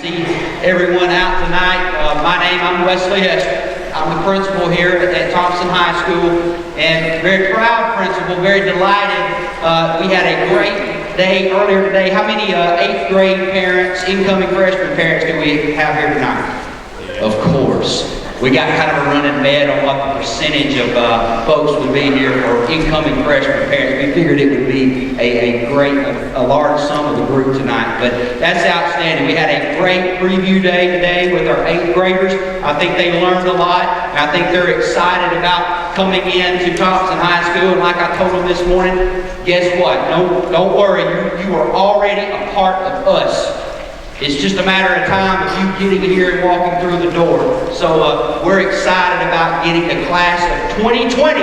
see everyone out tonight. I'm Wesley Hester. I'm the principal here at Thompson High School, and very proud principal, very delighted. We had a great day earlier today. How many 8th grade parents, incoming freshman parents, do we have here tonight? Of course. We got kind of a running bet on what the percentage of folks would be here for incoming freshman parents. We figured it would be a large sum of the group tonight, but that's outstanding. We had a great preview day today with our 8th graders. I think they learned a lot, and I think they're excited about coming in to Thompson High School. And like I told them this morning, guess what? Don't worry, you are already a part of us. It's just a matter of time of you getting here and walking through the door. So we're excited about getting the class of 2020,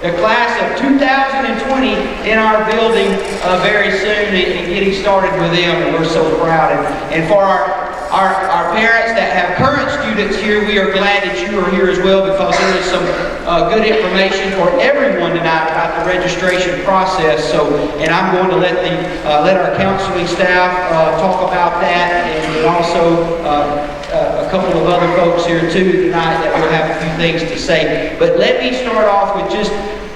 the class of 2020 in our building very soon and getting started with them. And we're so proud. And for our parents that have current students here, we are glad that you are here as well, because there is some good information for everyone tonight about the registration process. And I'm going to let our counseling staff talk about that, and also a couple of other folks here too tonight that will have a few things to say. But let me start off with just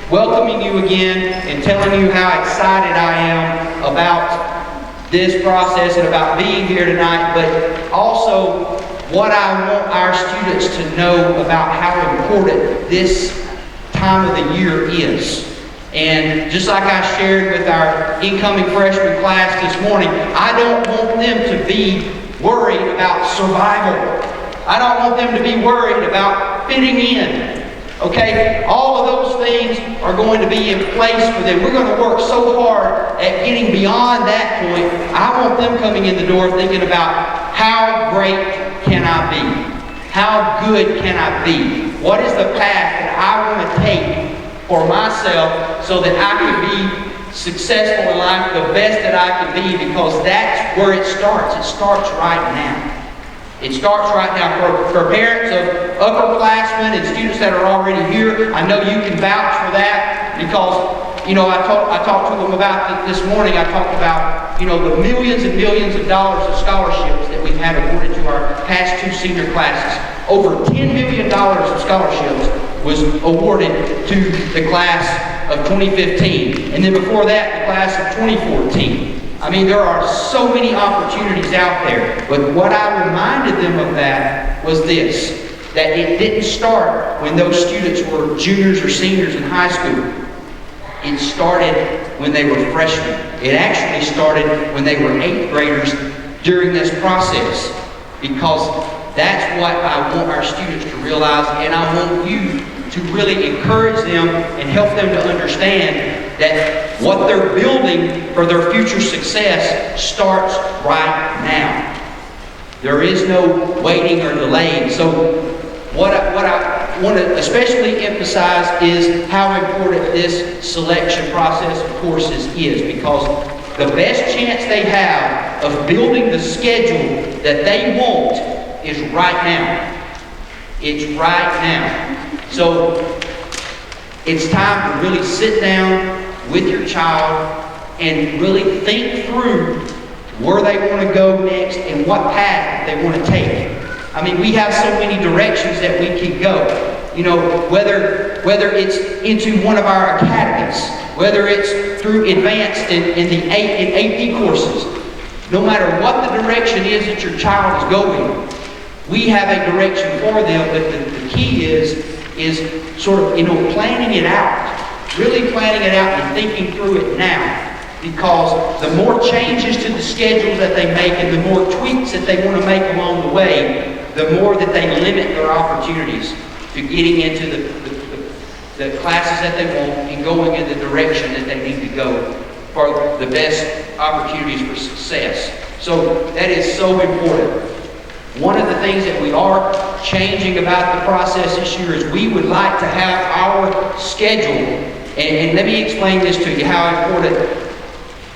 welcoming you again and telling you how excited I am about this process and about being here tonight, but also what I want our students to know about how important this time of the year is. And just like I shared with our incoming freshman class this morning, I don't want them to be worried about survival. I don't want them to be worried about fitting in. Okay, all of those things are going to be in place for them. We're going to work so hard at getting beyond that point. I want them coming in the door thinking about, how great can I be? How good can I be? What is the path that I want to take for myself so that I can be successful in life, the best that I can be? Because that's where it starts. It starts right now. It starts right now. For parents of upperclassmen and students that are already here, I know you can vouch for that, because I talked to them about this morning. I talked about the millions and millions of dollars of scholarships that we've had awarded to our past 2 senior classes. Over $10 million of scholarships was awarded to the class of 2015, and then before that, the class of 2014. I mean, there are so many opportunities out there, but what I reminded them of that was this, that it didn't start when those students were juniors or seniors in high school. It started when they were freshmen. It actually started when they were 8th graders during this process, because that's what I want our students to realize, and I want you to really encourage them and help them to understand that what they're building for their future success starts right now. There is no waiting or delaying. So what I want to especially emphasize is how important this selection process of courses is, because the best chance they have of building the schedule that they want is right now. It's right now. So it's time to really sit down with your child and really think through where they want to go next and what path they want to take. I mean, we have so many directions that we can go. Whether it's into one of our academies, whether it's through advanced in the AP courses, no matter what the direction is that your child is going, we have a direction for them. But the key is sort of planning it out. Really planning it out and thinking through it now. Because the more changes to the schedule that they make and the more tweaks that they want to make along the way, the more that they limit their opportunities to getting into the classes that they want and going in the direction that they need to go for the best opportunities for success. So that is so important. One of the things that we are changing about the process this year is we would like to have our schedule. And let me explain this to you, how important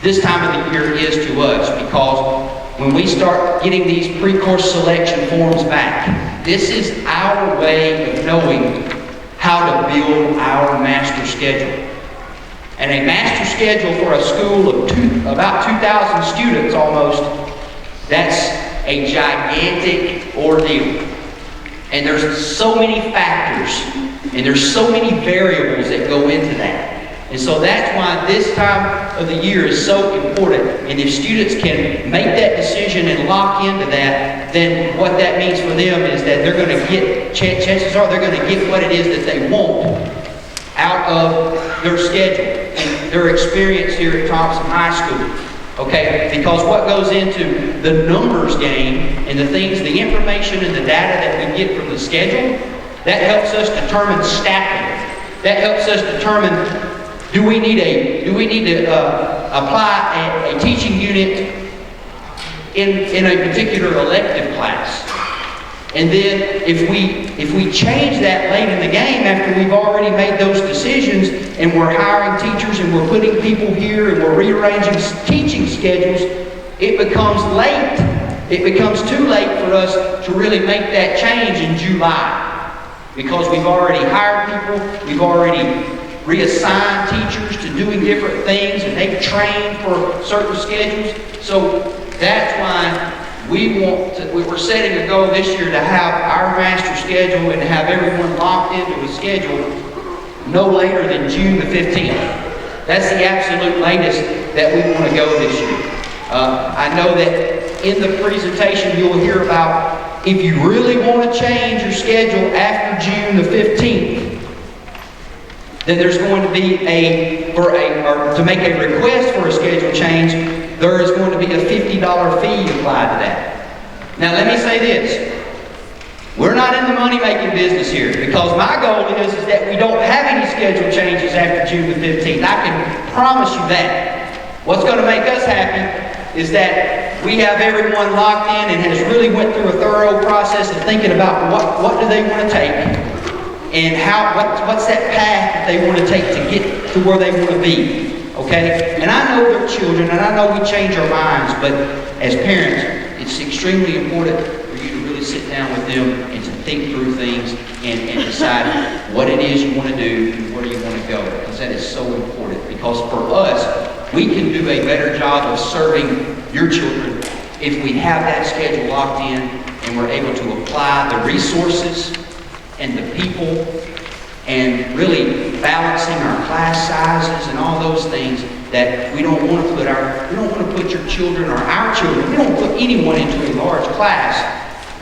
this time of the year is to us, because when we start getting these pre-course selection forms back, this is our way of knowing how to build our master schedule. And a master schedule for a school of about 2,000 students almost, that's a gigantic ordeal. And there's so many factors, and there's so many variables that go into that. And so that's why this time of the year is so important. And if students can make that decision and lock into that, then what that means for them is that they're going to get, chances are they're going to get what it is that they want out of their schedule and their experience here at Thompson High School. Okay? Because what goes into the numbers game and the things, the information and the data that we get from the schedule, that helps us determine staffing. That helps us determine, do we need to apply a teaching unit in a particular elective class? And then if we change that late in the game after we've already made those decisions and we're hiring teachers and we're putting people here and we're rearranging teaching schedules, it becomes late. It becomes too late for us to really make that change in July. Because we've already hired people, we've already reassigned teachers to doing different things, and they've trained for certain schedules. So that's why we're setting a goal this year to have our master schedule and to have everyone locked into a schedule no later than June the 15th. That's the absolute latest that we want to go this year. I know that in the presentation you'll hear about if you really want to change your schedule after June the 15th, then there's going to be to make a request for a schedule change, there is going to be a $50 fee applied to that. Now let me say this. We're not in the money-making business here, because my goal is that we don't have any schedule changes after June the 15th. I can promise you that. What's going to make us happy is that we have everyone locked in and has really went through a thorough process of thinking about what do they want to take and what's that path that they want to take to get to where they want to be. Okay? And I know they're children, and I know we change our minds, but as parents, it's extremely important for you to really sit down with them and to think through things and decide what it is you want to do and where you want to go. Because that is so important. Because for us, we can do a better job of serving your children if we have that schedule locked in and we're able to apply the resources and the people and really balancing our class sizes and all those things that we don't want to put your children or our children, we don't put anyone into a large class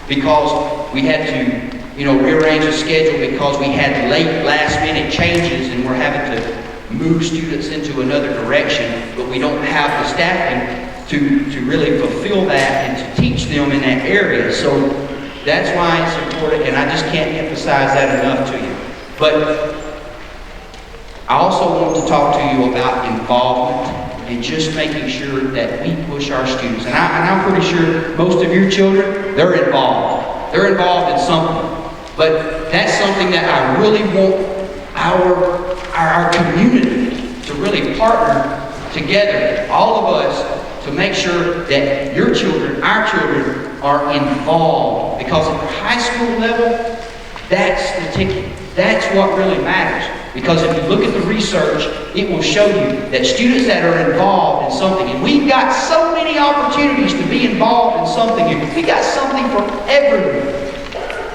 because we had to, rearrange a schedule because we had late last minute changes and we're having to move students into another direction, but we don't have the staffing to really fulfill that and to teach them in that area. So that's why it's important, and I just can't emphasize that enough to you. But I also want to talk to you about involvement and just making sure that we push our students. And I'm pretty sure most of your children, they're involved. They're involved in something. But that's something that I really want our community to really partner together, all of us, to make sure that your children, our children, are involved. Because at the high school level, that's the ticket. That's what really matters. Because if you look at the research, it will show you that students that are involved in something, and we've got so many opportunities to be involved in something, and we got something for everyone.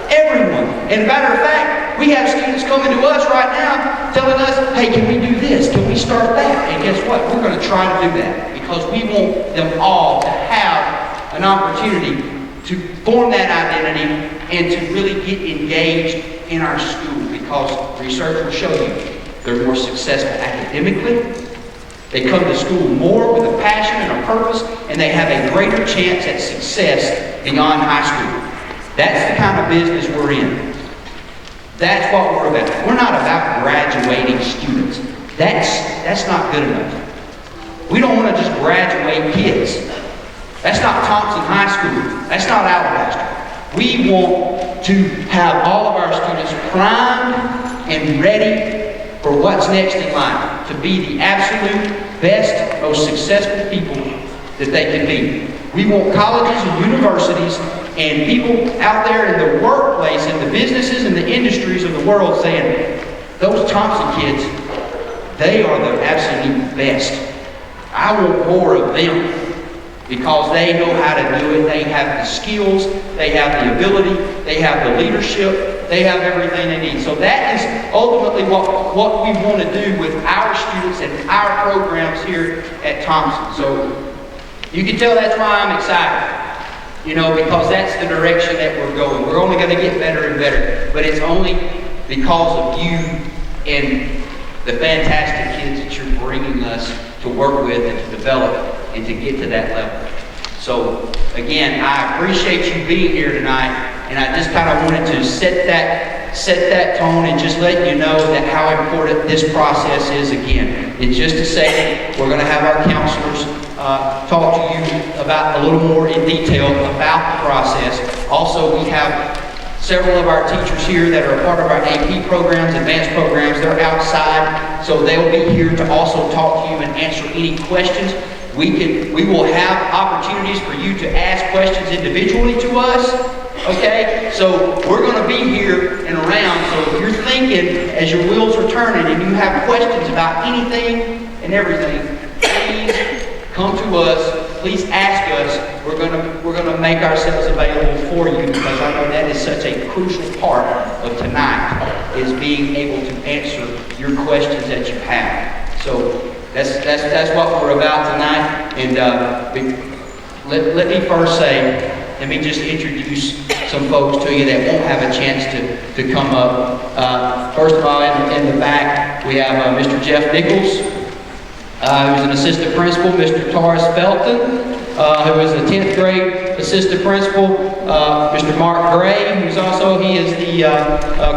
Everyone. And a matter of fact, we have students coming to us right now telling us, hey, can we do this? Can we start that? And guess what? We're going to try to do that because we want them all to have an opportunity to form that identity and to really get engaged in our school, because research will show you they're more successful academically, they come to school more with a passion and a purpose, and they have a greater chance at success beyond high school. That's the kind of business we're in. That's what we're about. We're not about graduating students. That's not good enough. We don't want to just graduate kids. That's not Thompson High School. That's not Alabaster. We want to have all of our students primed and ready for what's next in life, to be the absolute best, most successful people that they can be. We want colleges and universities and people out there in the workplace, in the businesses and the industries of the world saying, those Thompson kids, they are the absolute best. I want more of them. because they know how to do it. They have the skills, they have the ability, they have the leadership, they have everything they need. So that is ultimately what we want to do with our students and our programs here at Thompson. So you can tell that's why I'm excited, because that's the direction that we're going. We're only going to get better and better, but it's only because of you and the fantastic kids that you're bringing us to work with and to develop and to get to that level. So again, I appreciate you being here tonight, and I just kind of wanted to set that tone and just let you know that how important this process is again. In just a second, we're going to have our counselors talk to you about a little more in detail about the process. Also, we have several of our teachers here that are a part of our AP programs, advanced programs. They're outside, so they'll be here to also talk to you and answer any questions. We will have opportunities for you to ask questions individually to us, okay? So we're going to be here and around, so if you're thinking as your wheels are turning and you have questions about anything and everything, please come to us. Please ask us. We're gonna make ourselves available for you, because I know that is such a crucial part of tonight, is being able to answer your questions that you have. So that's what we're about tonight. And let me first say, let me just introduce some folks to you that won't have a chance to come up. First of all, in the back, we have Mr. Jeff Nichols, who's an assistant principal, Mr. Taurus Felton, who is a 10th grade assistant principal, Mr. Mark Gray, he is the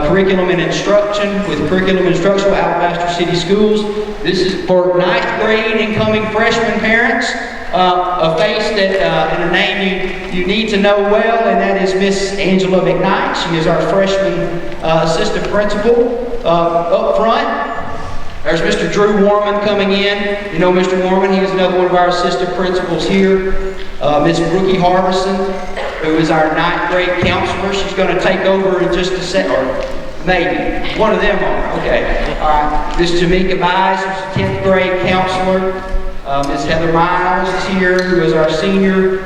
curriculum and instruction with curriculum and instruction at Alabaster City Schools. This is for 9th grade incoming freshman parents, a face that and a name you need to know well, and that is Miss Angela McKnight. She is our freshman assistant principal. Up front, there's Mr. Drew Warman coming in. You know Mr. Warman, he is another one of our assistant principals here. Miss Brookie Harbison, who is our 9th grade counselor. She's going to take over in just a second, or maybe. One of them are, okay. All right. Miss Jamaica Bice, who's a 10th grade counselor. Miss Heather Miles is here, who is our senior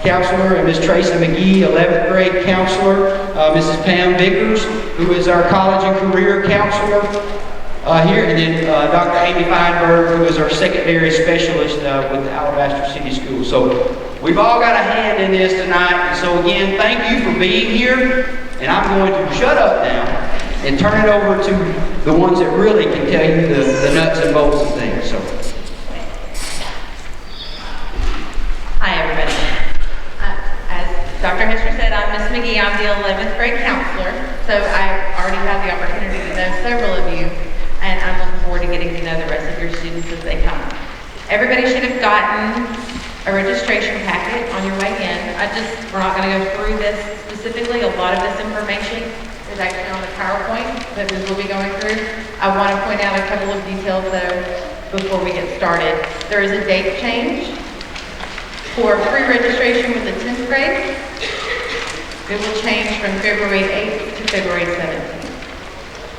counselor, and Miss Tracy McGee, 11th grade counselor. Mrs. Pam Vickers, who is our college and career counselor. Here, and then Dr. Amy Feinberg, who is our secondary specialist with the Alabaster City Schools. So we've all got a hand in this tonight. And so again, thank you for being here. And I'm going to shut up now and turn it over to the ones that really can tell you the nuts and bolts of things. So. Hi, everybody. As Dr. Hester said, I'm Miss McGee. I'm the 11th grade counselor. So I already had the opportunity to know several of you. And I'm looking forward to getting to know the rest of your students as they come. Everybody should have gotten a registration packet on your way in. We're not going to go through this specifically. A lot of this information is actually on the PowerPoint that we will be going through. I want to point out a couple of details though before we get started. There is a date change for pre-registration with the 10th grade. It will change from February 8th to February 17th.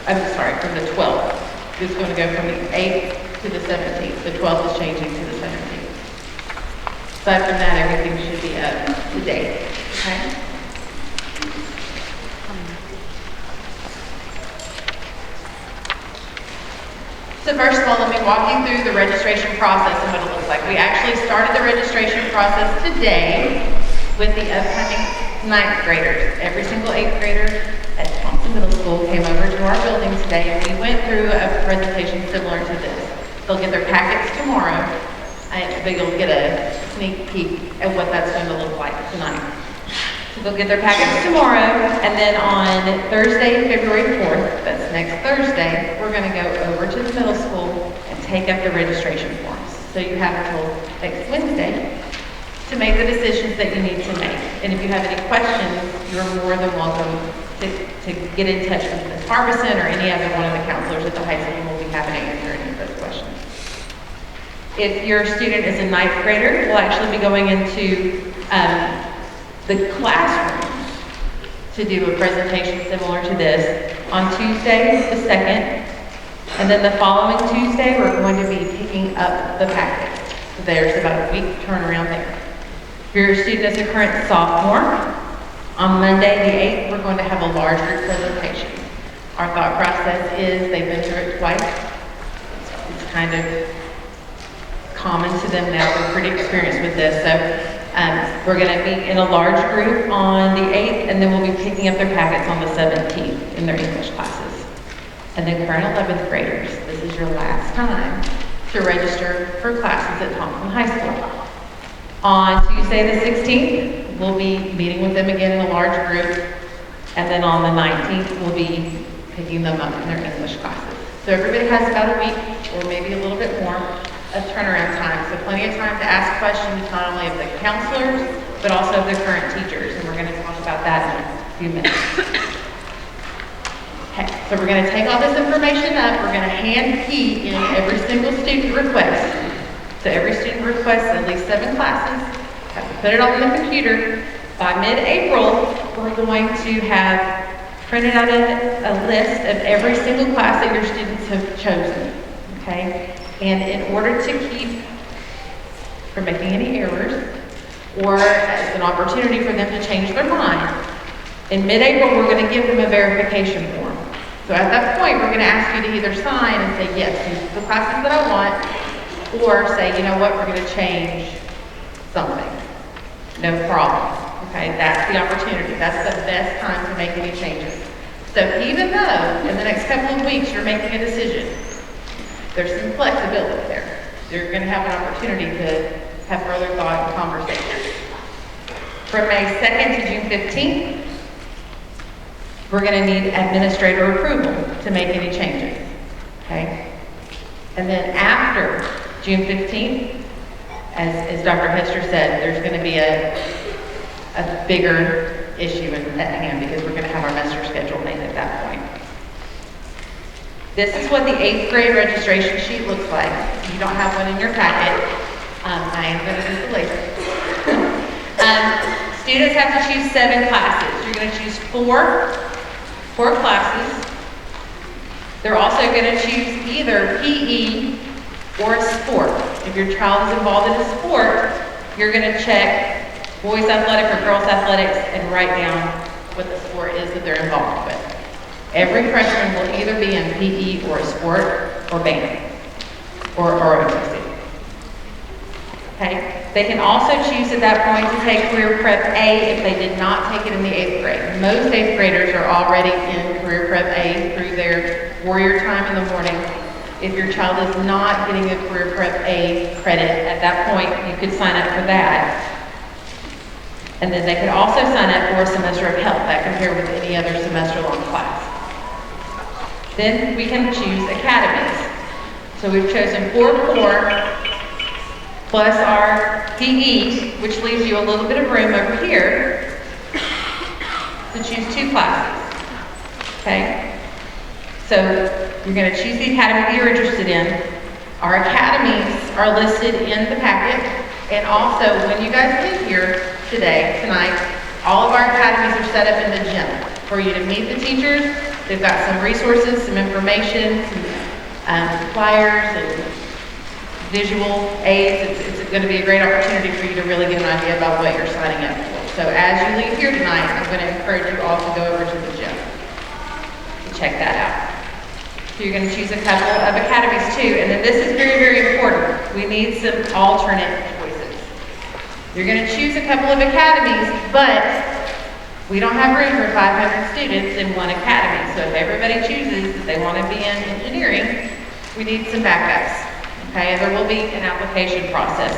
I'm sorry, from the 12th. It's going to go from the 8th to the 17th. The 12th is changing to the 17th. Aside from that, everything should be up to date. Okay? So first of all, let me walk you through the registration process and what it looks like. We actually started the registration process today with the upcoming 9th graders. Every single 8th grader at Thompson Middle School came over to our building today, and we went through a presentation similar to this. They'll get their packets tomorrow, but you'll get a sneak peek at what that's going to look like tonight. So they'll get their packets tomorrow, and then on Thursday, February 4th, that's next Thursday, we're going to go over to the middle school and take up the registration forms. So you have until next Wednesday to make the decisions that you need to make. And if you have any questions, you're more than welcome to get in touch with Ms. Harbison or any other one of the counselors at the high school, and we'll be happy to answer any of those questions. If your student is a 9th grader, we'll actually be going into the classrooms to do a presentation similar to this on Tuesday, the 2nd, and then the following Tuesday, we're going to be picking up the packets. So there's about a week turnaround there. If you're a student that's a current sophomore, on Monday, the 8th, we're going to have a large group presentation. Our thought process is they've been through it twice. It's kind of common to them now. They're pretty experienced with this. So we're going to meet in a large group on the 8th, and then we'll be picking up their packets on the 17th in their English classes. And then current 11th graders, this is your last time to register for classes at Thompson High School. On Tuesday the 16th, we'll be meeting with them again in a large group. And then on the 19th, we'll be picking them up in their English classes. So everybody has about a week, or maybe a little bit more, of turnaround time. So plenty of time to ask questions, not only of the counselors, but also of the current teachers. And we're going to talk about that in a few minutes. Okay, so we're going to take all this information up. We're going to hand key in every single student request. So every student requests at least 7 classes. Have to put it on the computer. By mid-April, we're going to have printed out a list of every single class that your students have chosen. Okay, and in order to keep from making any errors, or as an opportunity for them to change their mind, in mid-April, we're going to give them a verification form. So at that point, we're going to ask you to either sign and say, yes, these are the classes that I want, or say, you know what, we're going to change something. No problem. Okay, that's the opportunity. That's the best time to make any changes. So even though in the next couple of weeks you're making a decision, there's some flexibility there. You're going to have an opportunity to have further thought and conversation. From May 2nd to June 15th, we're going to need administrator approval to make any changes. Okay? And then after June 15th, as Dr. Hester said, there's going to be a bigger issue at hand because we're going to have our semester schedule made at that point. This is what the 8th grade registration sheet looks like. If you don't have one in your packet, I am going to do the later. Students have to choose 7 classes. You're going to choose four classes. They're also going to choose either PE or a sport. If your child is involved in a sport, you're going to check boys athletic or girls athletics and write down what the sport is that they're involved with. Every freshman will either be in PE or a sport or band or OTC. Okay? They can also choose at that point to take Career Prep A if they did not take it in the 8th grade. Most 8th graders are already in Career Prep A through their warrior time in the morning. If your child is not getting a Career Prep A credit, at that point you could sign up for that. And then they could also sign up for a semester of health that compare with any other semester-long class. Then we can choose academies. So we've chosen 4 core plus our PE, which leaves you a little bit of room over here to choose 2 classes. Okay? So you're going to choose the academy that you're interested in. Our academies are listed in the packet. And also, when you guys leave here tonight, all of our academies are set up in the gym for you to meet the teachers. They've got some resources, some information, some flyers and visual aids. It's going to be a great opportunity for you to really get an idea about what you're signing up for. So as you leave here tonight, I'm going to encourage you all to go over to the gym to check that out. So you're going to choose a couple of academies too, and then this is very, very important. We need some alternate choices. You're going to choose a couple of academies, but we don't have room for 500 students in one academy. So if everybody chooses that they want to be in engineering, we need some backups. Okay, and there will be an application process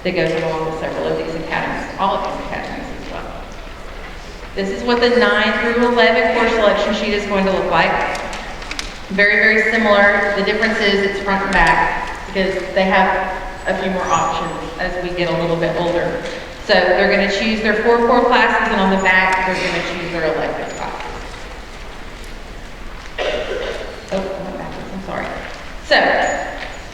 that goes along with several of these academies, all of these academies as well. This is what the 9 through 11 course selection sheet is going to look like. Very, very similar. The difference is it's front and back because they have a few more options as we get a little bit older. So they're going to choose their 4 core classes, and on the back, they're going to choose their elective classes. Oh, I went backwards, I'm sorry. So,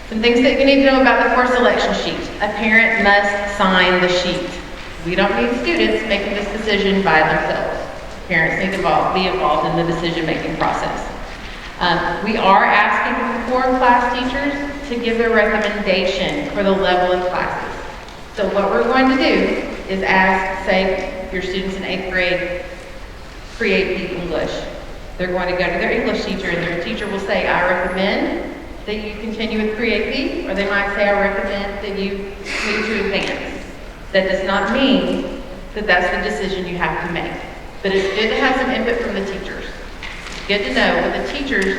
some things that you need to know about the course selection sheet. A parent must sign the sheet. We don't need students making this decision by themselves. Parents need to be involved in the decision-making process. We are asking for class teachers to give a recommendation for the level of classes. So what we're going to do is ask, say, your students in 8th grade pre-AP English. They're going to go to their English teacher, and their teacher will say, I recommend that you continue with pre-AP, or they might say, I recommend that you move to advanced. That does not mean that that's the decision you have to make. But it's good to have some input from the teachers. It's good to know what the teachers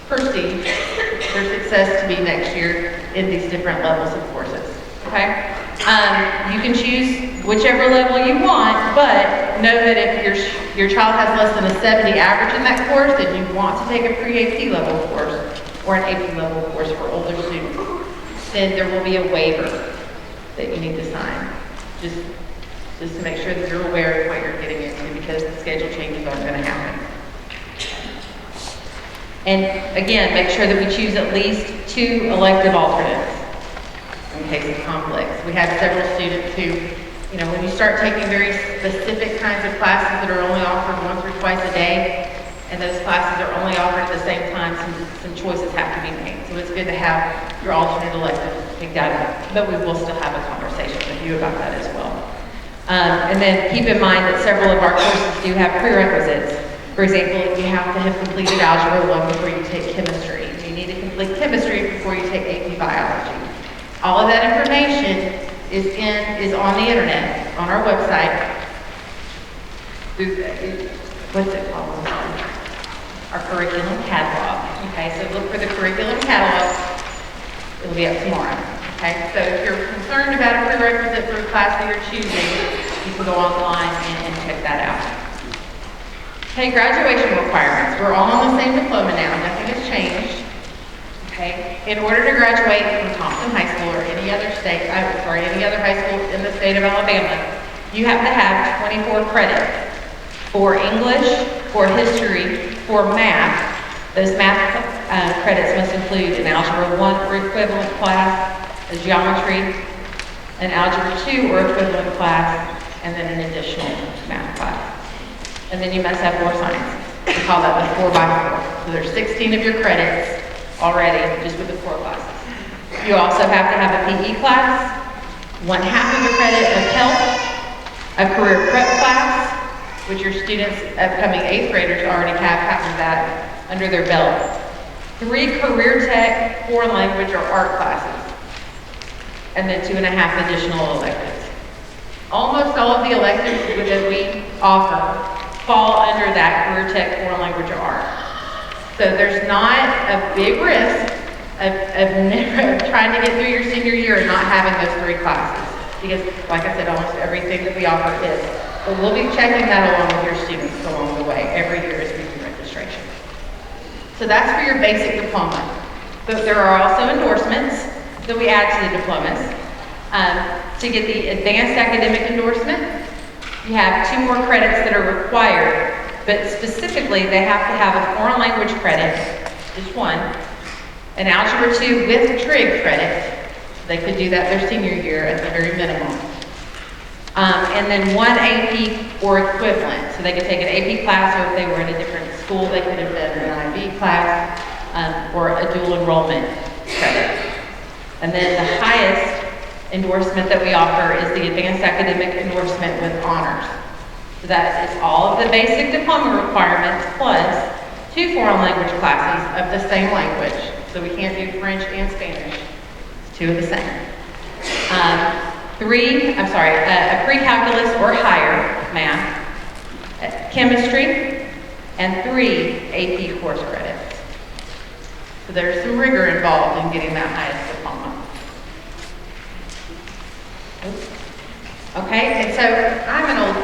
perceive their success to be next year in these different levels of courses, okay? You can choose whichever level you want, but know that if your child has less than a 70 average in that course, then you want to take a pre-AP level course or an AP level course for older students, then there will be a waiver that you need to sign. Just to make sure that you're aware of what you're getting into, because the schedule changes aren't going to happen. And again, make sure that we choose at least 2 elective alternates in case of conflicts. We have several students who, you know, when you start taking very specific kinds of classes that are only offered once or twice a day, and those classes are only offered at the same time, some choices have to be made. So it's good to have your alternate elective picked out, but we will still have a conversation with you about that as well. And then keep in mind that several of our courses do have prerequisites. For example, you have to have completed Algebra 1 before you take chemistry. You need to complete chemistry before you take AP Biology. All of that information is on the internet, on our website. What's it called? Our curriculum catalog. Okay, so look for the curriculum catalog. It'll be up tomorrow. Okay, so if you're concerned about a prerequisite for a class that you're choosing, you can go online and check that out. Okay, graduation requirements. We're all on the same diploma now. Nothing has changed. Okay, in order to graduate from Thompson High School or any other any other high school in the state of Alabama, you have to have 24 credits for English, for history, for math. Those math credits must include an Algebra 1 or equivalent class, a geometry, an Algebra 2 or equivalent class, and then an additional math class. And then you must have more science. We call that the 4x4. So there's 16 of your credits already just with the 4 classes. You also have to have a PE class, 1/2 of a credit of health, a career prep class, which your students, upcoming 8th graders, already have half of that under their belt. 3 career tech, foreign language, or art classes, and then 2.5 additional electives. Almost all of the electives that we offer fall under that career tech, foreign language, or art. So there's not a big risk of trying to get through your senior year and not having those 3 classes. Because, like I said, almost everything that we offer is. But we'll be checking that along with your students along the way every year as we do registration. So that's for your basic diploma. But there are also endorsements that we add to the diplomas. To get the advanced academic endorsement, you have 2 more credits that are required, but specifically they have to have a foreign language credit, just 1, an Algebra 2 with trig credit. They could do that their senior year at the very minimum. And then 1 AP or equivalent. So they could take an AP class, or if they were in a different school, they could have done an IB class or a dual enrollment credit. And then the highest endorsement that we offer is the advanced academic endorsement with honors. So that is all of the basic diploma requirements plus 2 foreign language classes of the same language. So we can't do French and Spanish. It's 2 of the same. A pre-calculus or higher math, chemistry, and 3 AP course credits. So there's some rigor involved in getting that highest diploma. Okay, and so I'm an old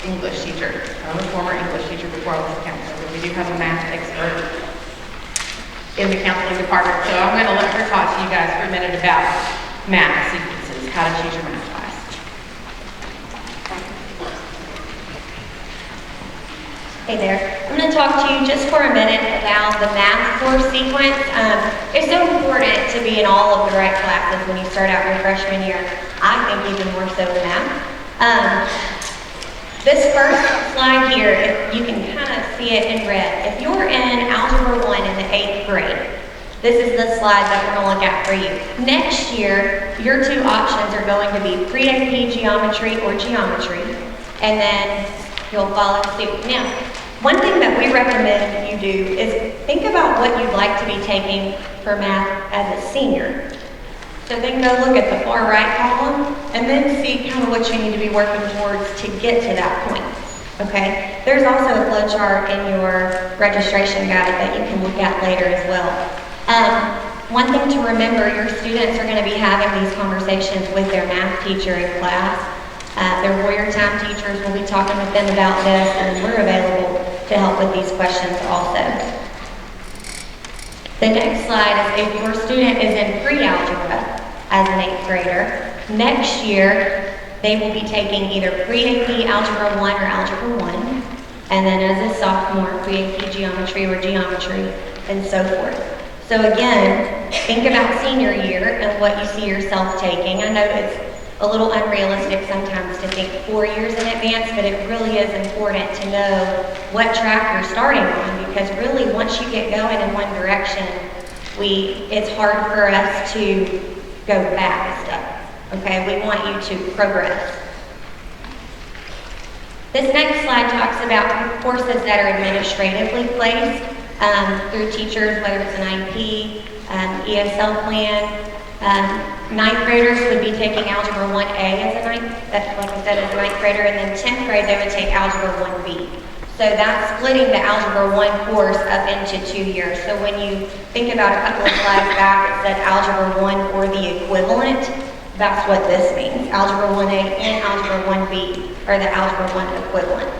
English teacher. I'm a former English teacher before I was a counselor, but we do have a math expert in the counseling department, so I'm going to let her talk to you guys for a minute about math sequences, how to choose your math class. Hey there. I'm going to talk to you just for a minute about the math course sequence. It's so important to be in all of the right classes when you start out your freshman year. I think even more so in math. This first slide here, you can kind of see it in red. If you're in Algebra 1 in the 8th grade, this is the slide that we're gonna look at for you. Next year, your two options are going to be pre-AP geometry or geometry, and then you'll follow suit. Now, one thing that we recommend you do is think about what you'd like to be taking for math as a senior. So then go look at the far right column and then see kind of what you need to be working towards to get to that point, okay? There's also a flow chart in your registration guide that you can look at later as well. One thing to remember, your students are going to be having these conversations with their math teacher in class. Their warrior time teachers will be talking with them about this, and we're available to help with these questions also. The next slide is if your student is in pre-algebra as an 8th grader, next year they will be taking either pre-AP Algebra 1 or Algebra 1, and then as a sophomore, pre-AP Geometry or Geometry, and so forth. So again, think about senior year and what you see yourself taking. I know it's a little unrealistic sometimes to think 4 years in advance, but it really is important to know what track you're starting on, because really once you get going in one direction, it's hard for us to go back a step, okay? We want you to progress. This next slide talks about courses that are administratively placed through teachers, whether it's an IEP, ESL plan. 9th graders would be taking Algebra 1A as a like I said, as a 9th grader, and then 10th grade they would take Algebra 1B. So that's splitting the Algebra 1 course up into 2 years. So when you think about a couple of slides back, it said Algebra 1 or the equivalent. That's what this means. Algebra 1A and Algebra 1B are the Algebra 1 equivalent.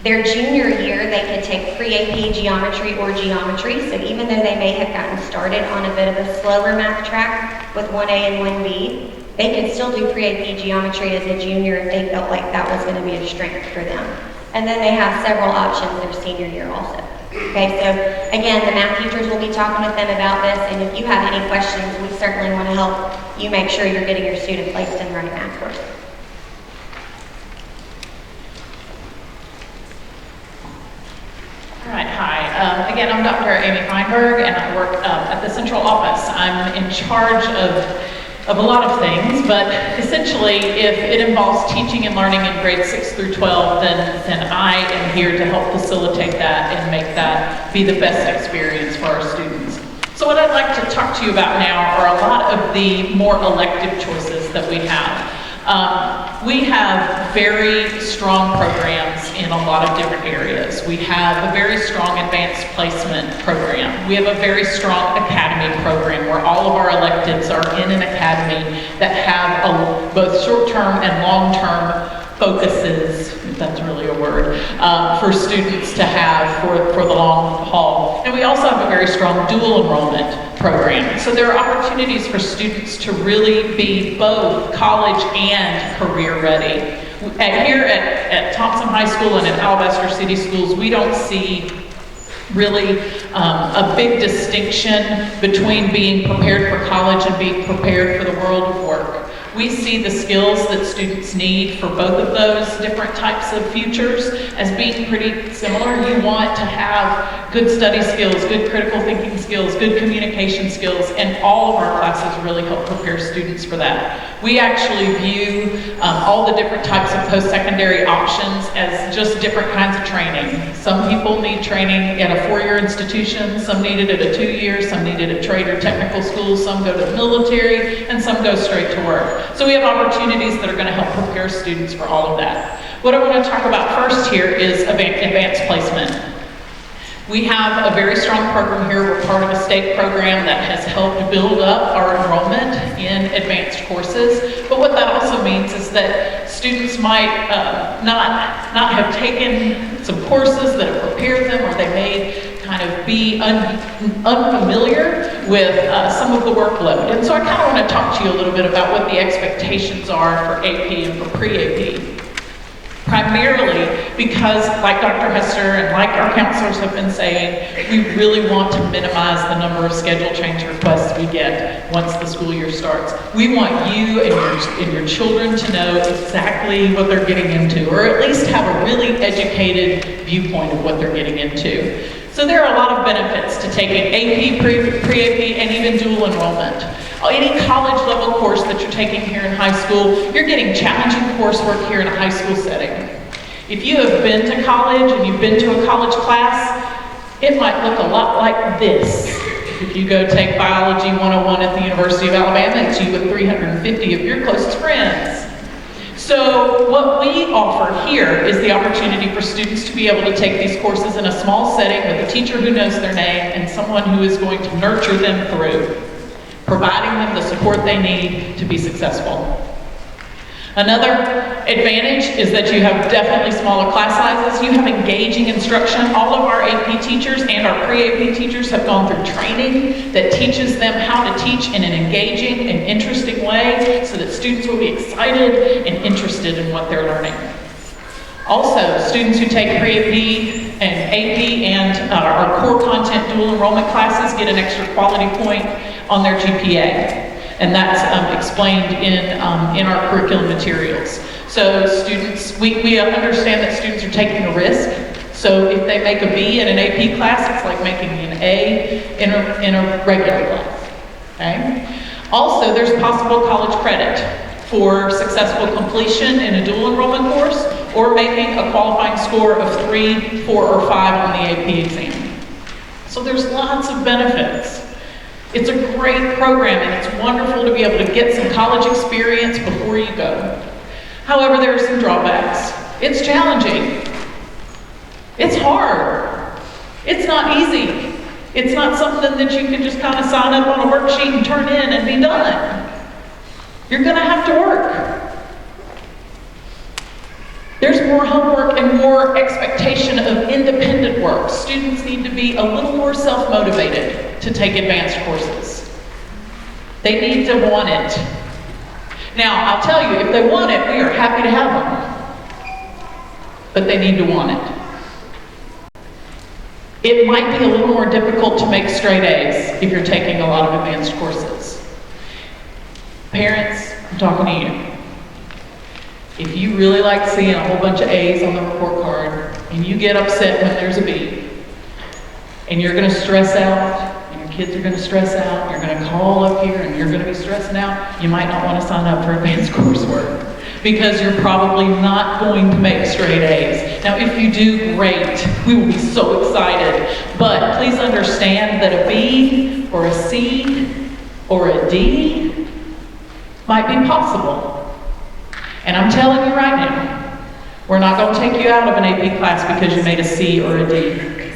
Their junior year, they could take pre-AP geometry or geometry, so even though they may have gotten started on a bit of a slower math track with 1A and 1B, they could still do pre-AP geometry as a junior if they felt like that was going to be a strength for them. And then they have several options their senior year also. Okay, so again, the math teachers will be talking with them about this, and if you have any questions, we certainly want to help you make sure you're getting your student placed in the right math course. All right, hi. Again, I'm Dr. Amy Feinberg, and I work at the central office. I'm in charge of a lot of things, but essentially, if it involves teaching and learning in grades 6 through 12, then I am here to help facilitate that and make that be the best experience for our students. So what I'd like to talk to you about now are a lot of the more elective choices that we have. We have very strong programs in a lot of different areas. We have a very strong advanced placement program. We have a very strong academy program where all of our electives are in an academy that have both short-term and long-term focuses, if that's really a word, for students to have for the long haul. And we also have a very strong dual enrollment program. So there are opportunities for students to really be both college and career ready. Here at Thompson High School and at Alabaster City Schools, we don't see really a big distinction between being prepared for college and being prepared for the world of work. We see the skills that students need for both of those different types of futures as being pretty similar. You want to have good study skills, good critical thinking skills, good communication skills, and all of our classes really help prepare students for that. We actually view all the different types of post-secondary options as just different kinds of training. Some people need training at a 4-year institution, some need it at a 2-year, some need it at trade or technical schools, some go to the military, and some go straight to work. So we have opportunities that are going to help prepare students for all of that. What I want to talk about first here is advanced placement. We have a very strong program here. We're part of a state program that has helped build up our enrollment in advanced courses. But what that also means is that students might not have taken some courses that have prepared them, or they may kind of be unfamiliar with some of the workload. And so I kind of want to talk to you a little bit about what the expectations are for AP and for pre-AP. Primarily because, like Dr. Hester and like our counselors have been saying, we really want to minimize the number of schedule change requests we get once the school year starts. We want you and your children to know exactly what they're getting into, or at least have a really educated viewpoint of what they're getting into. So there are a lot of benefits to taking AP, pre-AP, and even dual enrollment. Any college level course that you're taking here in high school, you're getting challenging coursework here in a high school setting. If you have been to college and you've been to a college class, it might look a lot like this. If you go take Biology 101 at the University of Alabama, it's you with 350 of your closest friends. So what we offer here is the opportunity for students to be able to take these courses in a small setting with a teacher who knows their name and someone who is going to nurture them through, providing them the support they need to be successful. Another advantage is that you have definitely smaller class sizes. You have engaging instruction. All of our AP teachers and our pre-AP teachers have gone through training that teaches them how to teach in an engaging and interesting way so that students will be excited and interested in what they're learning. Also, students who take pre-AP and AP and our core content dual enrollment classes get an extra quality point on their GPA. And that's explained in our curriculum materials. So students, we understand that students are taking a risk. So if they make a B in an AP class, it's like making an A in a regular class, okay? Also, there's possible college credit for successful completion in a dual enrollment course or making a qualifying score of 3, 4, or 5 on the AP exam. So there's lots of benefits. It's a great program and it's wonderful to be able to get some college experience before you go. However, there are some drawbacks. It's challenging. It's hard. It's not easy. It's not something that you can just kind of sign up on a worksheet and turn in and be done. You're going to have to work. There's more homework and more expectation of independent work. Students need to be a little more self-motivated to take advanced courses. They need to want it. Now, I'll tell you, if they want it, we are happy to have them. But they need to want it. It might be a little more difficult to make straight A's if you're taking a lot of advanced courses. Parents, I'm talking to you. If you really like seeing a whole bunch of A's on the report card, and you get upset when there's a B, and you're going to stress out, and your kids are going to stress out, you're going to call up here, and you're going to be stressing out, you might not want to sign up for advanced coursework, because you're probably not going to make straight A's. Now, if you do, great. We will be so excited. But please understand that a B, or a C, or a D might be possible. And I'm telling you right now, we're not going to take you out of an AP class because you made a C or a D.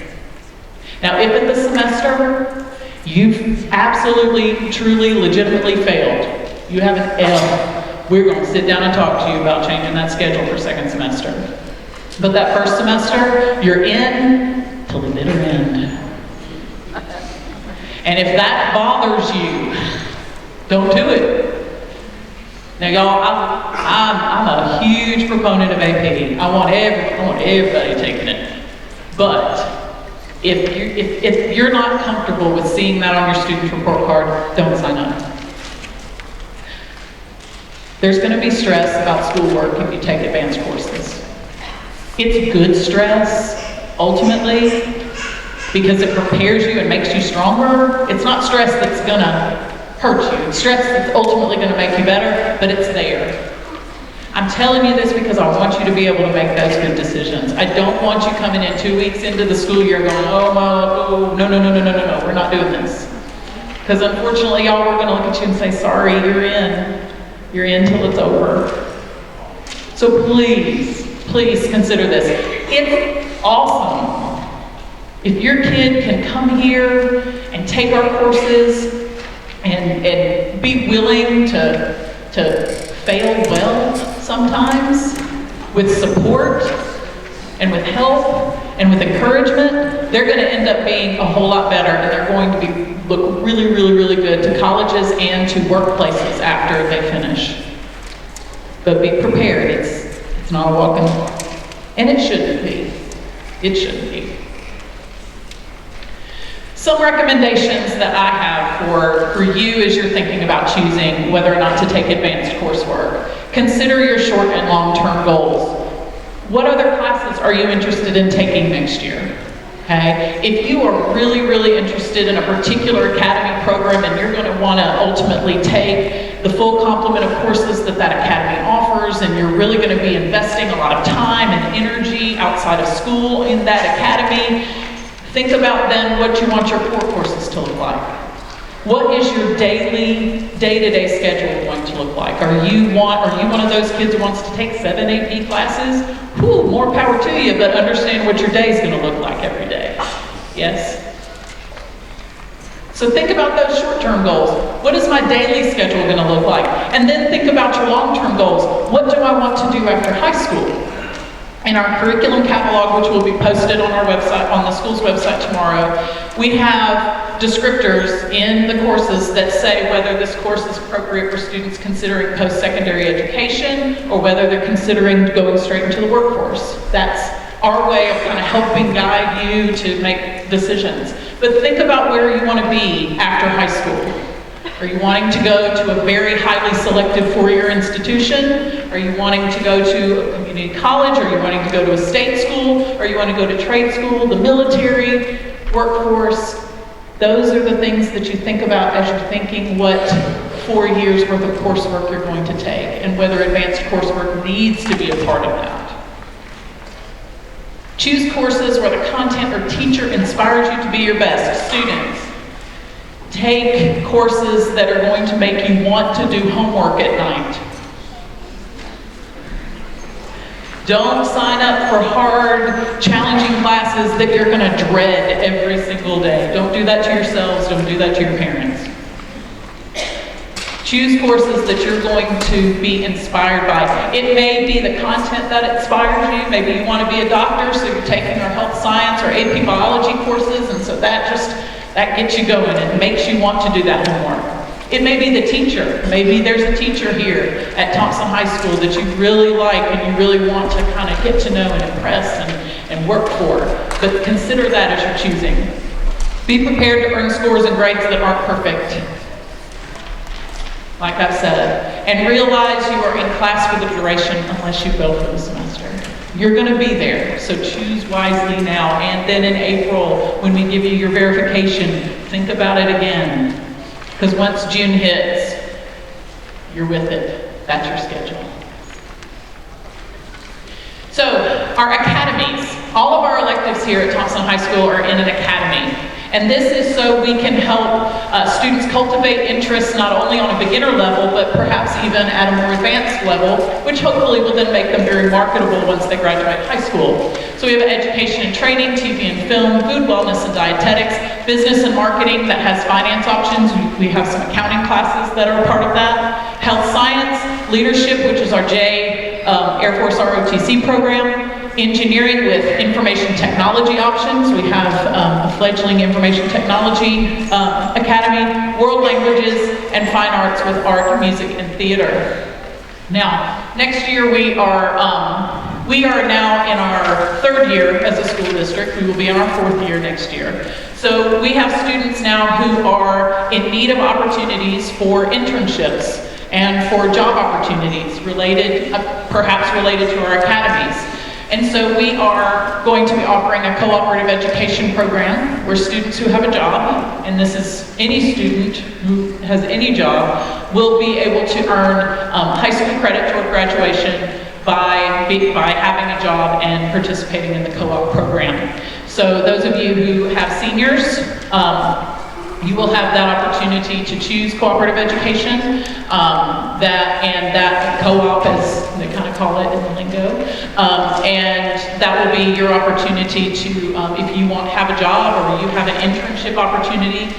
Now, if at the semester you've absolutely, truly, legitimately failed, you have an L, we're going to sit down and talk to you about changing that schedule for second semester. But that first semester, you're in till the bitter end. And if that bothers you, don't do it. Now, y'all, I'm a huge proponent of AP. I want everybody taking it. But if you're not comfortable with seeing that on your student report card, don't sign up. There's going to be stress about schoolwork if you take advanced courses. It's good stress, ultimately, because it prepares you and makes you stronger. It's not stress that's going to hurt you. It's stress that's ultimately going to make you better, but it's there. I'm telling you this because I want you to be able to make those good decisions. I don't want you coming in 2 weeks into the school year going, no, we're not doing this. Because unfortunately, y'all, we're going to look at you and say, sorry, you're in. You're in till it's over. So please consider this. It's awesome. If your kid can come here and take our courses and be willing to fail well sometimes with support and with help and with encouragement, they're going to end up being a whole lot better, and they're going to look really good to colleges and to workplaces after they finish. But be prepared. It's not a walk in the park. And it shouldn't be. It shouldn't be. Some recommendations that I have for you as you're thinking about choosing whether or not to take advanced coursework. Consider your short and long-term goals. What other classes are you interested in taking next year? Okay? If you are really, really interested in a particular academy program and you're going to want to ultimately take the full complement of courses that that academy offers, and you're really going to be investing a lot of time and energy outside of school in that academy, think about then what you want your core courses to look like. What is your daily, day-to-day schedule going to look like? Are you one of those kids who wants to take 7 AP classes? Whew, more power to you, but understand what your day is going to look like every day. Yes? So think about those short-term goals. What is my daily schedule going to look like? And then think about your long-term goals. What do I want to do after high school? In our curriculum catalog, which will be posted on our website, on the school's website tomorrow, we have descriptors in the courses that say whether this course is appropriate for students considering post-secondary education or whether they're considering going straight into the workforce. That's our way of kind of helping guide you to make decisions. But think about where you want to be after high school. Are you wanting to go to a very highly selective four-year institution? Are you wanting to go to a community college? Are you wanting to go to a state school? Are you want to go to trade school, the military, workforce? Those are the things that you think about as you're thinking what 4 years worth of coursework you're going to take and whether advanced coursework needs to be a part of that. Choose courses where the content or teacher inspires you to be your best. Students, take courses that are going to make you want to do homework at night. Don't sign up for hard, challenging classes that you're going to dread every single day. Don't do that to yourselves. Don't do that to your parents. Choose courses that you're going to be inspired by. It may be the content that inspires you. Maybe you want to be a doctor, so you're taking our health science or AP biology courses, and so that gets you going and makes you want to do that homework. It may be the teacher. Maybe there's a teacher here at Thompson High School that you really like and you really want to kind of get to know and impress and work for. But consider that as you're choosing. Be prepared to earn scores and grades that aren't perfect, like I've said. And realize you are in class for the duration unless you go for the semester. You're going to be there, so choose wisely now. And then in April, when we give you your verification, think about it again. Because once June hits, you're with it. That's your schedule. So, our academies. All of our electives here at Thompson High School are in an academy. And this is so we can help students cultivate interests not only on a beginner level, but perhaps even at a more advanced level, which hopefully will then make them very marketable once they graduate high school. So we have education and training, TV and film, food, wellness, and dietetics, business and marketing that has finance options. We have some accounting classes that are a part of that. Health science, leadership, which is our J Air Force ROTC program. Engineering with information technology options. We have a fledgling information technology academy, world languages, and fine arts with art, music, and theater. Now, next year we are now in our third year as a school district. We will be in our fourth year next year. So we have students now who are in need of opportunities for internships and for job opportunities related, perhaps related to our academies. And so we are going to be offering a cooperative education program where students who have a job, and this is any student who has any job, will be able to earn high school credit toward graduation by having a job and participating in the co-op program. So those of you who have seniors, you will have that opportunity to choose cooperative education, that co-op, as they kind of call it in the lingo, and that will be your opportunity to, if you have a job or you have an internship opportunity,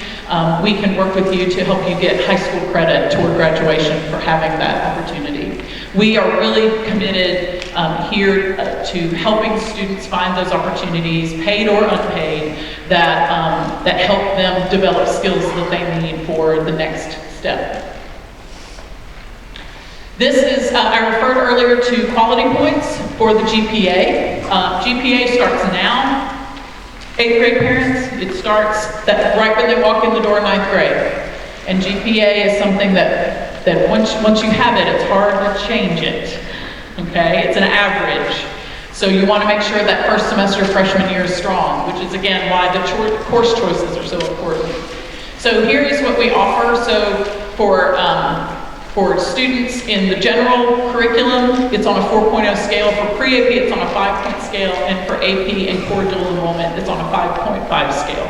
we can work with you to help you get high school credit toward graduation for having that opportunity. We are really committed here to helping students find those opportunities, paid or unpaid, that help them develop skills that they need for the next step. This is, I referred earlier to quality points for the GPA. GPA starts now. 8th grade parents, it starts right when they walk in the door in 9th grade. And GPA is something that once you have it, it's hard to change it. Okay, it's an average. So you want to make sure that first semester freshman year is strong, which is again why the course choices are so important. So here is what we offer. So for students in the general curriculum, it's on a 4.0 scale. For pre-AP, it's on a 5-point scale. And for AP and core dual enrollment, it's on a 5.5 scale.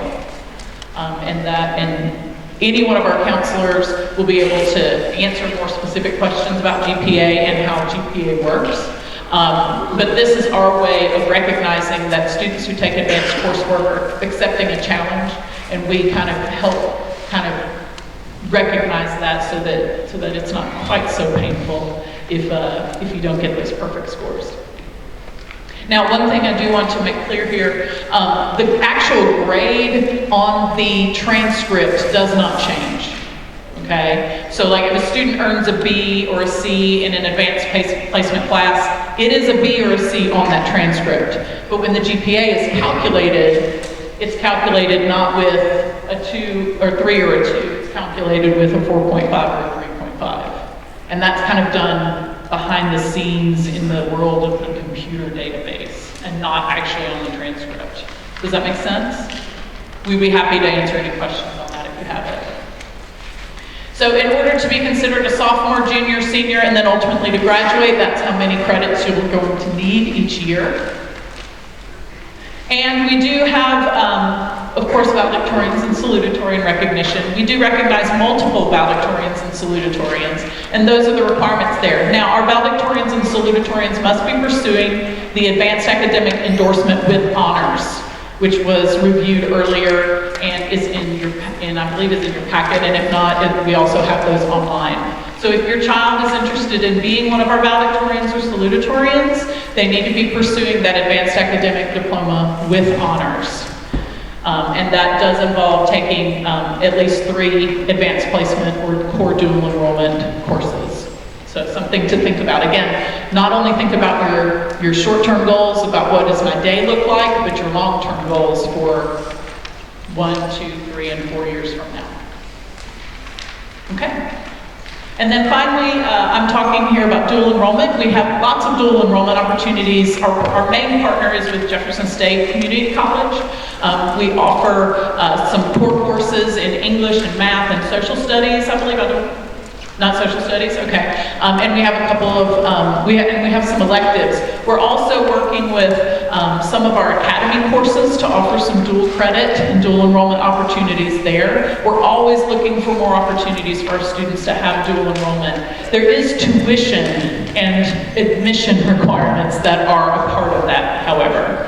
And any one of our counselors will be able to answer more specific questions about GPA and how GPA works. But this is our way of recognizing that students who take advanced coursework are accepting a challenge, and we kind of help recognize that so that it's not quite so painful if you don't get those perfect scores. Now, one thing I do want to make clear here, the actual grade on the transcript does not change, okay? So like if a student earns a B or a C in an advanced placement class, it is a B or a C on that transcript. But when the GPA is calculated, it's calculated not with a 2 or 3 or a 2, it's calculated with a 4.5 or a 3.5. And that's kind of done behind the scenes in the world of the computer database and not actually on the transcript. Does that make sense? We'd be happy to answer any questions on that if you have it. So in order to be considered a sophomore, junior, senior, and then ultimately to graduate, that's how many credits you're going to need each year. And we do have, of course, valedictorians and salutatorian recognition. We do recognize multiple valedictorians and salutatorians, and those are the requirements there. Now, our valedictorians and salutatorians must be pursuing the advanced academic endorsement with honors, which was reviewed earlier and is I believe is in your packet, and if not, we also have those online. So if your child is interested in being one of our valedictorians or salutatorians, they need to be pursuing that advanced academic diploma with honors. And that does involve taking at least 3 advanced placement or core dual enrollment courses. So something to think about. Again, not only think about your short-term goals, about what does my day look like, but your long-term goals for 1, 2, 3, and 4 years from now. Okay? And then finally, I'm talking here about dual enrollment. We have lots of dual enrollment opportunities. Our main partner is with Jefferson State Community College. We offer some core courses in English and math and social studies, I believe. Not social studies, okay. And we have a couple of, we have some electives. We're also working with some of our academy courses to offer some dual credit and dual enrollment opportunities there. We're always looking for more opportunities for our students to have dual enrollment. There is tuition and admission requirements that are a part of that, however.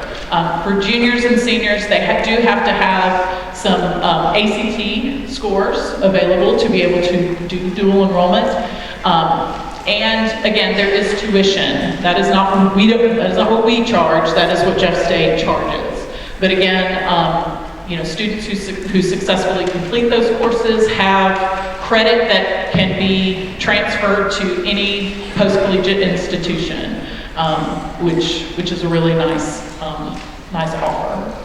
For juniors and seniors, they do have to have some ACT scores available to be able to do dual enrollment. And again, there is tuition. That is not what we charge. That is what Jeff State charges. But again, students who successfully complete those courses have credit that can be transferred to any post-collegiate institution, which is a really nice offer.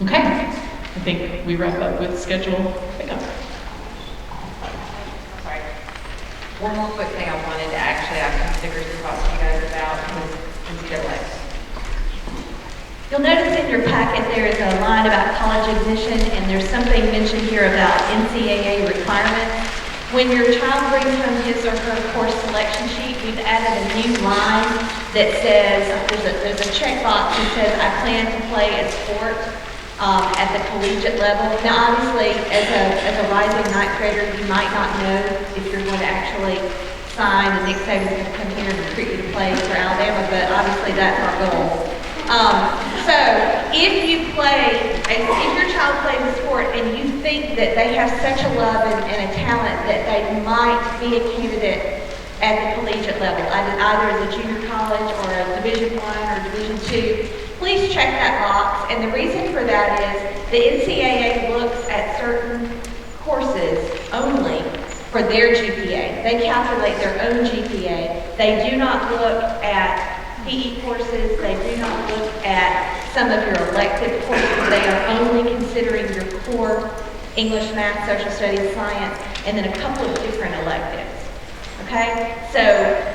Okay, I think we wrap up with schedule pickup. Sorry. One more quick thing I wanted to actually, I have some stickers to talk to you guys about was NCAA. You'll notice in your packet there is a line about college admission, and there's something mentioned here about NCAA requirements. When your child brings home his or her course selection sheet, we've added a new line that says, there's a checkbox that says, I plan to play a sport at the collegiate level. Now, obviously, as a rising ninth grader, you might not know if you're going to actually sign and Nick Saban's going to come here and recruit you to play for Alabama, but obviously that's our goal. So if your child plays a sport and you think that they have such a love and a talent that they might be a candidate at the collegiate level, either as a junior college or a Division I or Division II, please check that box. And the reason for that is the NCAA looks at certain courses only for their GPA. They calculate their own GPA. They do not look at PE courses. They do not look at some of your elective courses. They are only considering your core English, math, social studies, science, and then a couple of different electives. Okay? So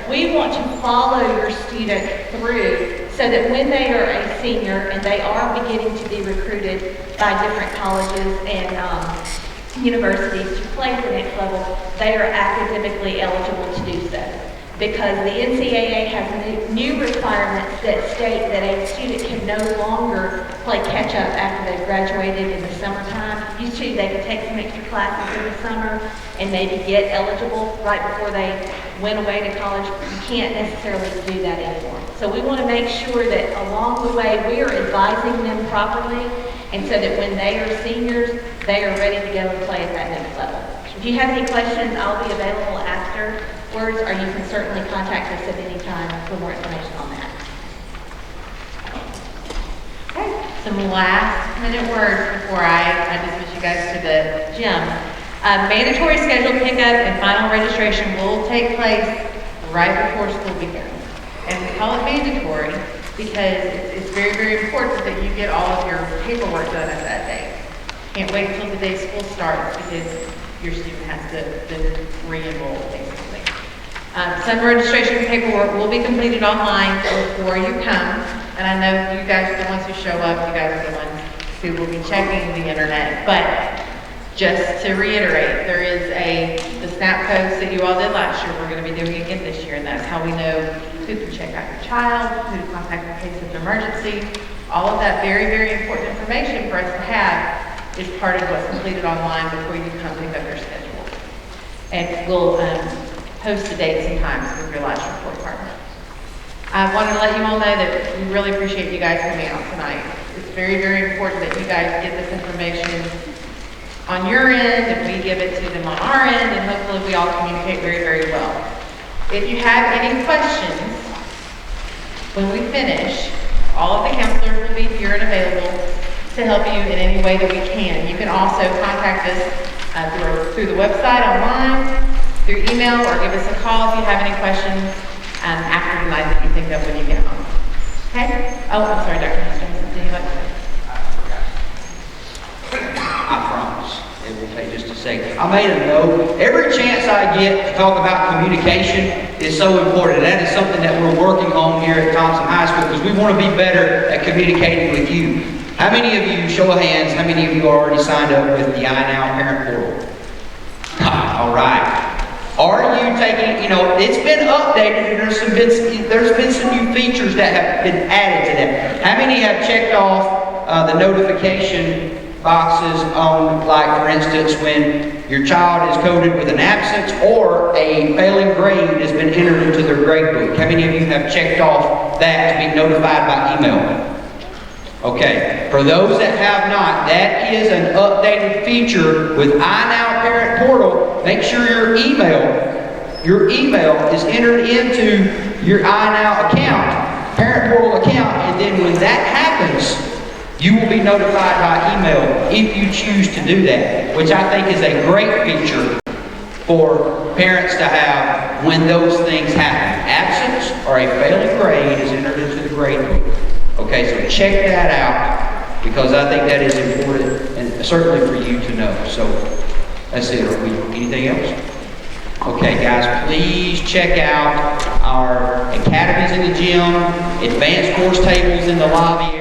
we want to follow your student through so that when they are a senior and they are beginning to be recruited by different colleges and universities to play at the next level, they are academically eligible to do so. Because the NCAA has new requirements that state that a student can no longer play catch-up after they've graduated in the summertime. Used to, they could take some extra classes in the summer and maybe get eligible right before they went away to college. You can't necessarily do that anymore. So we want to make sure that along the way, we are advising them properly, and so that when they are seniors, they are ready to go and play at that next level. If you have any questions, I'll be available afterwards, or you can certainly contact us at any time for more information on that. Okay, some last minute words before I dismiss you guys to the gym. Mandatory scheduled pickup and final registration will take place right before school begins. And we call it mandatory because it's very, very important that you get all of your paperwork done at that date. Can't wait until the day school starts because your student has to then re-enroll, basically. Some registration paperwork will be completed online before you come, and I know you guys are the ones who show up, you guys are the ones who will be checking the internet, but just to reiterate, there is the SNAP codes that you all did last year, we're going to be doing again this year, and that's how we know who can check out your child, who to contact in case of emergency. All of that very, very important information for us to have is part of what's completed online before you come pick up your schedule. And we'll post the dates and times with your last report card. I wanted to let you all know that we really appreciate you guys coming out tonight. It's very, very important that you guys get this information on your end, and we give it to them on our end, and hopefully we all communicate very, very well. If you have any questions, when we finish, all of the counselors will be here and available to help you in any way that we can. You can also contact us through the website, online, through email, or give us a call if you have any questions after tonight that you think of when you get home. Okay? Oh, I'm sorry, Dr. Hastings. Did you like to say? I promise. It will take just a second. I made a note. Every chance I get to talk about communication is so important. That is something that we're working on here at Thompson High School because we want to be better at communicating with you. How many of you, show of hands, how many of you already signed up with the iNow Parent Portal? All right. Are you taking, it's been updated and there's been some new features that have been added to that. How many have checked off the notification boxes on, like, for instance, when your child is coded with an absence or a failing grade has been entered into their grade book? How many of you have checked off that to be notified by email? Okay, for those that have not, that is an updated feature with iNow Parent Portal. Make sure your email is entered into your iNow account, Parent Portal account, and then when that happens, you will be notified by email if you choose to do that, which I think is a great feature for parents to have when those things happen. Absence or a failing grade is entered into the grade book. Okay, so check that out because I think that is important and certainly for you to know. So that's it. Anything else? Okay, guys, please check out our academies in the gym, advanced course tables in the lobby